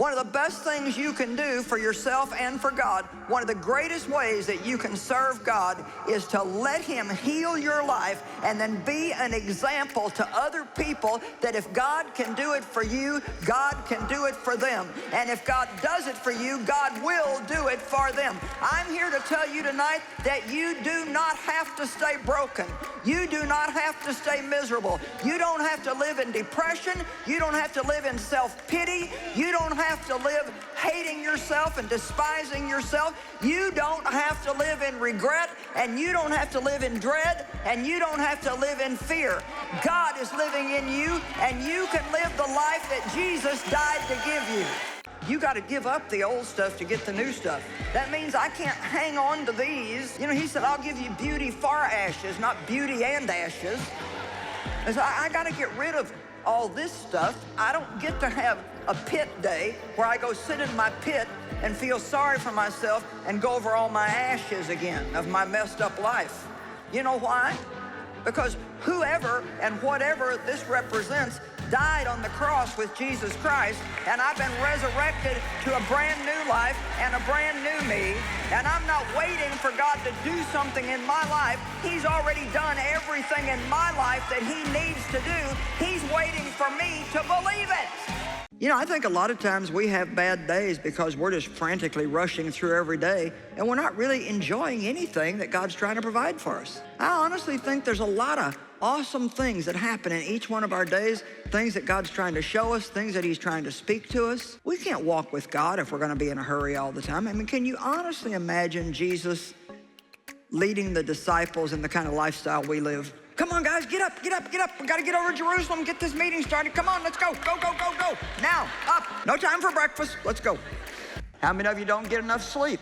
One of the best things you can do for yourself and for God, one of the greatest ways that you can serve God is to let Him heal your life and then be an example to other people that if God can do it for you, God can do it for them. And if God does it for you, God will do it for them. I'm here to tell you tonight that you do not have to stay broken. You do not have to stay miserable. You don't have to live in depression. You don't have to live in self-pity. You don't have to live hating yourself and despising yourself. You don't have to live in regret, and you don't have to live in dread, and you don't have to live in fear. God is living in you, and you can live the life that Jesus died to give you. You got to give up the old stuff to get the new stuff. That means I can't hang on to these. You know, He said, I'll give you beauty for ashes, not beauty and ashes. And so I got to get rid of all this stuff. I don't get to have a pit day where I go sit in my pit and feel sorry for myself and go over all my ashes again of my messed up life. You know why? Because whoever and whatever this represents died on the cross with Jesus Christ, and I've been resurrected to a brand new life and a brand new me, and I'm not waiting for God to do something in my life. He's already done everything in my life that He needs to do. He's waiting for me to believe it. You know, I think a lot of times we have bad days because we're just frantically rushing through every day, and we're not really enjoying anything that God's trying to provide for us. I honestly think there's a lot of awesome things that happen in each one of our days, things that God's trying to show us, things that He's trying to speak to us. We can't walk with God if we're going to be in a hurry all the time. I mean, can you honestly imagine Jesus leading the disciples in the kind of lifestyle we live? Come on, guys, get up, get up, get up. We got to get over to Jerusalem, get this meeting started. Come on, let's go, go, go, go, go. Now, up. No time for breakfast. Let's go. How many of you don't get enough sleep?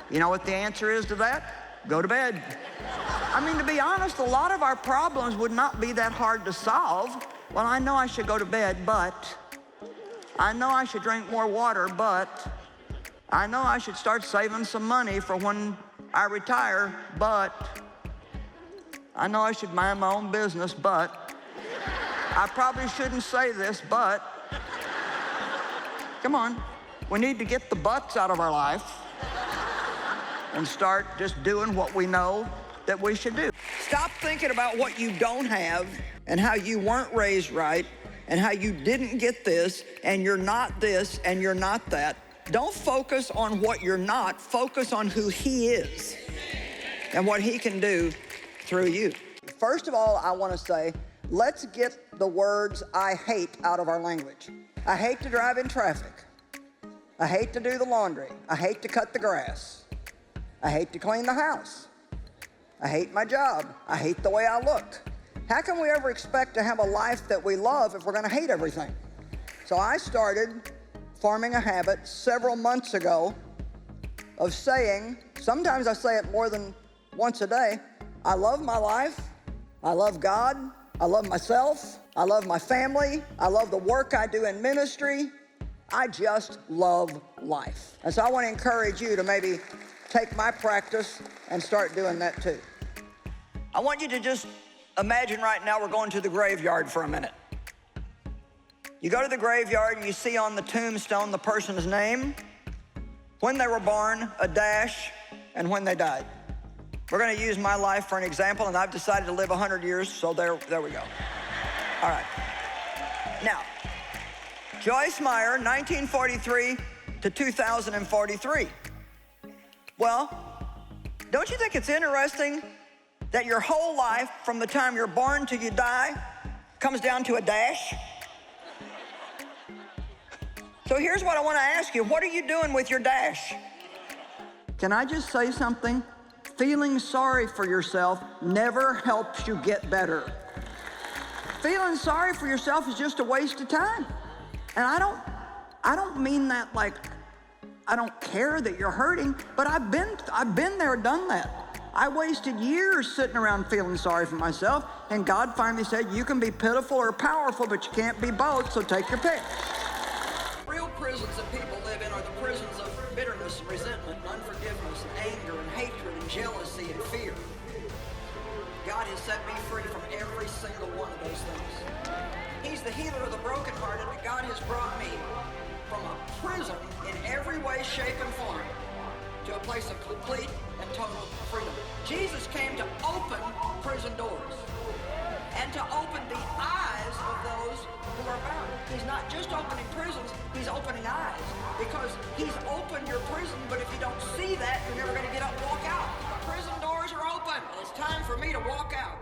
You know what the answer is to that? Go to bed. I mean, to be honest, a lot of our problems would not be that hard to solve. Well, I know I should go to bed, but I know I should drink more water, but I know I should start saving some money for when I retire, but I know I should mind my own business, but I probably shouldn't say this, but come on, we need to get the buts out of our life and start just doing what we know that we should do. Stop thinking about what you don't have and how you weren't raised right and how you didn't get this and you're not this and you're not that. Don't focus on what you're not. Focus on who He is and what He can do through you. First of all, I want to say, let's get the words I hate out of our language. I hate to drive in traffic. I hate to do the laundry. I hate to cut the grass. I hate to clean the house. I hate my job. I hate the way I look. How can we ever expect to have a life that we love if we're going to hate everything? So I started forming a habit several months ago of saying, sometimes I say it more than once a day, I love my life, I love God, I love myself, I love my family, I love the work I do in ministry, I just love life. And so I want to encourage you to maybe take my practice and start doing that too. I want you to just imagine right now we're going to the graveyard for a minute. You go to the graveyard and you see on the tombstone the person's name, when they were born, a dash, and when they died. We're going to use my life for an example, and I've decided to live 100 years, so there we go. All right. Now, Joyce Meyer, 1943 to 2043. Well, don't you think it's interesting that your whole life, from the time you're born till you die, comes down to a dash? So here's what I want to ask you. What are you doing with your dash? Can I just say something? Feeling sorry for yourself never helps you get better. Feeling sorry for yourself is just a waste of time. And I don't mean that like I don't care that you're hurting, but I've been there, done that. I wasted years sitting around feeling sorry for myself, and God finally said, you can be pitiful or powerful, but you can't be both, so take your pick. Real prisons that people live in are the prisons of bitterness and resentment and unforgiveness and anger and hatred and jealousy and fear. God has set me free from every single one of those things. He's the healer of the brokenhearted, and God has brought me from a prison in every way, shape, and form to a place of complete and total freedom. Jesus came to open prison doors and to open the eyes of those who are bound. He's not just opening prisons, he's opening eyes, because he's opened your prison, but if you don't see that, you're never going to get up and walk out. The prison doors are open, and it's time for me to walk out.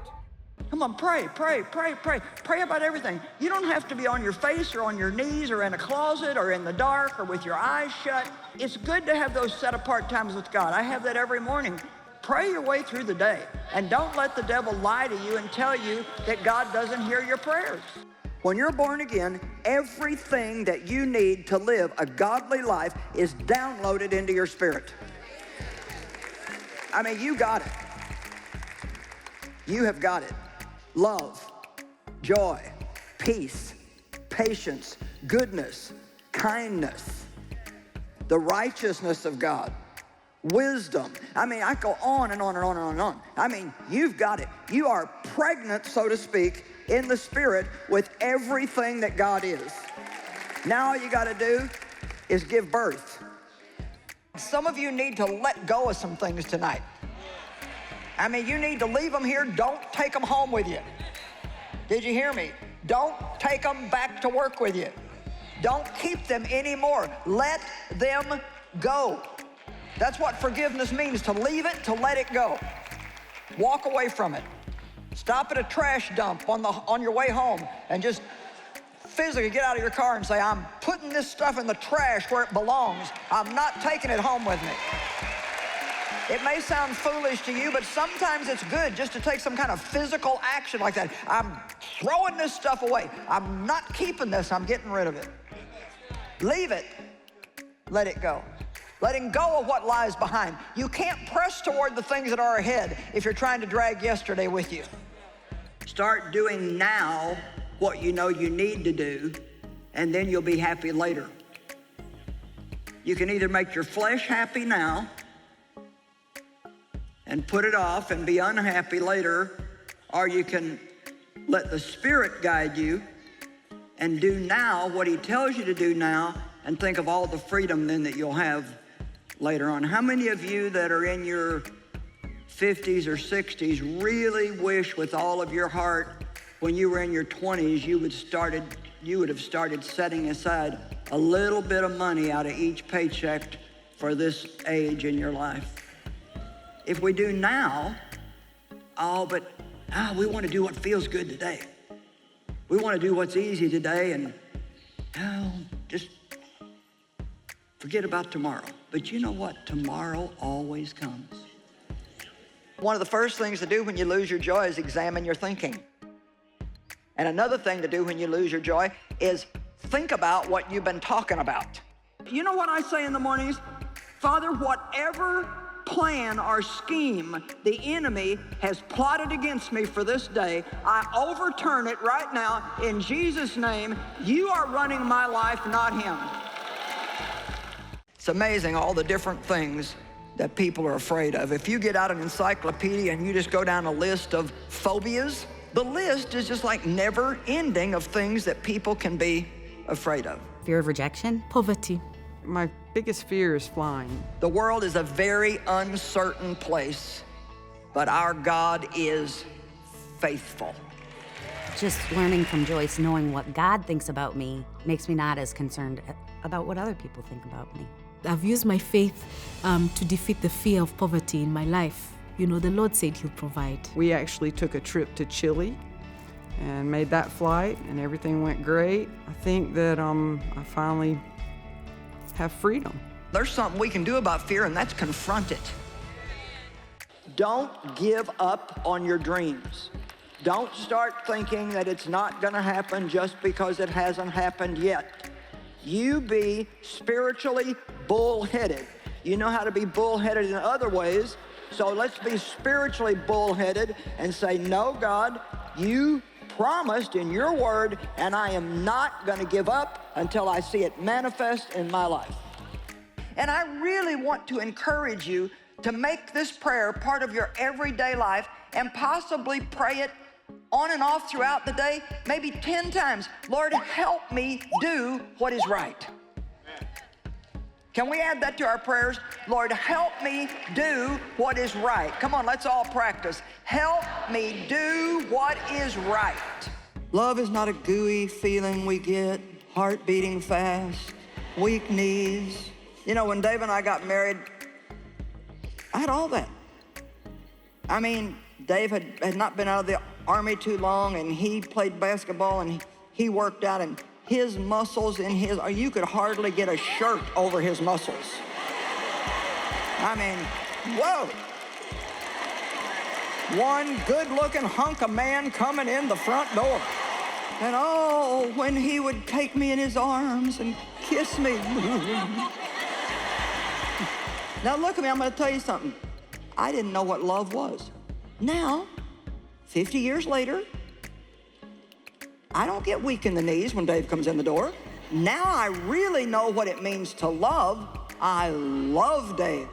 Come on, pray, pray, pray, pray. Pray about everything. You don't have to be on your face or on your knees or in a closet or in the dark or with your eyes shut. It's good to have those set apart times with God. I have that every morning. Pray your way through the day, and don't let the devil lie to you and tell you that God doesn't hear your prayers. When you're born again, everything that you need to live a godly life is downloaded into your spirit. I mean, you got it. You have got it. Love, joy, peace, patience, goodness, kindness, the righteousness of God, wisdom. I mean, I go on and on and on and on and on. I mean, you've got it. You are pregnant, so to speak, in the Spirit with everything that God is. Now all you got to do is give birth. Some of you need to let go of some things tonight. I mean, you need to leave them here. Don't take them home with you. Did you hear me? Don't take them back to work with you. Don't keep them anymore. Let them go. That's what forgiveness means, to leave it, to let it go. Walk away from it. Stop at a trash dump on your way home and just physically get out of your car and say, I'm putting this stuff in the trash where it belongs. I'm not taking it home with me. It may sound foolish to you, but sometimes it's good just to take some kind of physical action like that. I'm throwing this stuff away. I'm not keeping this. I'm getting rid of it. Leave it. Let it go. Letting go of what lies behind. You can't press toward the things that are ahead if you're trying to drag yesterday with you. Start doing now what you know you need to do, and then you'll be happy later. You can either make your flesh happy now and put it off and be unhappy later, or you can let the Spirit guide you and do now what He tells you to do now, and think of all the freedom then that you'll have later on. How many of you that are in your 50s or 60s really wish with all of your heart when you were in your 20s you would have started setting aside a little bit of money out of each paycheck for this age in your life? If we do now, we want to do what feels good today. We want to do what's easy today, and just forget about tomorrow. But you know what? Tomorrow always comes. One of the first things to do when you lose your joy is examine your thinking. And another thing to do when you lose your joy is think about what you've been talking about. You know what I say in the mornings? Father, whatever plan or scheme the enemy has plotted against me for this day, I overturn it right now in Jesus' name. You are running my life, not him. It's amazing all the different things that people are afraid of. If you get out an encyclopedia and you just go down a list of phobias, the list is just like never ending of things that people can be afraid of. Fear of rejection, poverty. My biggest fear is flying. The world is a very uncertain place, but our God is faithful. Just learning from Joyce, knowing what God thinks about me, makes me not as concerned about what other people think about me. I've used my faith to defeat the fear of poverty in my life. You know, the Lord said He'll provide. We actually took a trip to Chile and made that flight, and everything went great. I think that I finally have freedom. There's something we can do about fear, and that's confront it. Don't give up on your dreams. Don't start thinking that it's not going to happen just because it hasn't happened yet. You be spiritually bullheaded. You know how to be bullheaded in other ways, so let's be spiritually bullheaded and say, no, God, you promised in your word, and I am not going to give up until I see it manifest in my life. And I really want to encourage you to make this prayer part of your everyday life and possibly pray it on and off throughout the day, maybe 10 times. Lord, help me do what is right. Can we add that to our prayers? Lord, help me do what is right. Come on, let's all practice. Help me do what is right. Love is not a gooey feeling we get, heart beating fast, weak knees. You know, when Dave and I got married, I had all that. I mean, Dave had not been out of the Army too long, and he played basketball, and he worked out, and his muscles you could hardly get a shirt over his muscles. I mean, whoa. One good-looking hunk of man coming in the front door. And oh, when he would take me in his arms and kiss me. Now look at me, I'm gonna tell you something. I didn't know what love was. Now, 50 years later, I don't get weak in the knees when Dave comes in the door. Now I really know what it means to love. I love Dave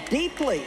deeply.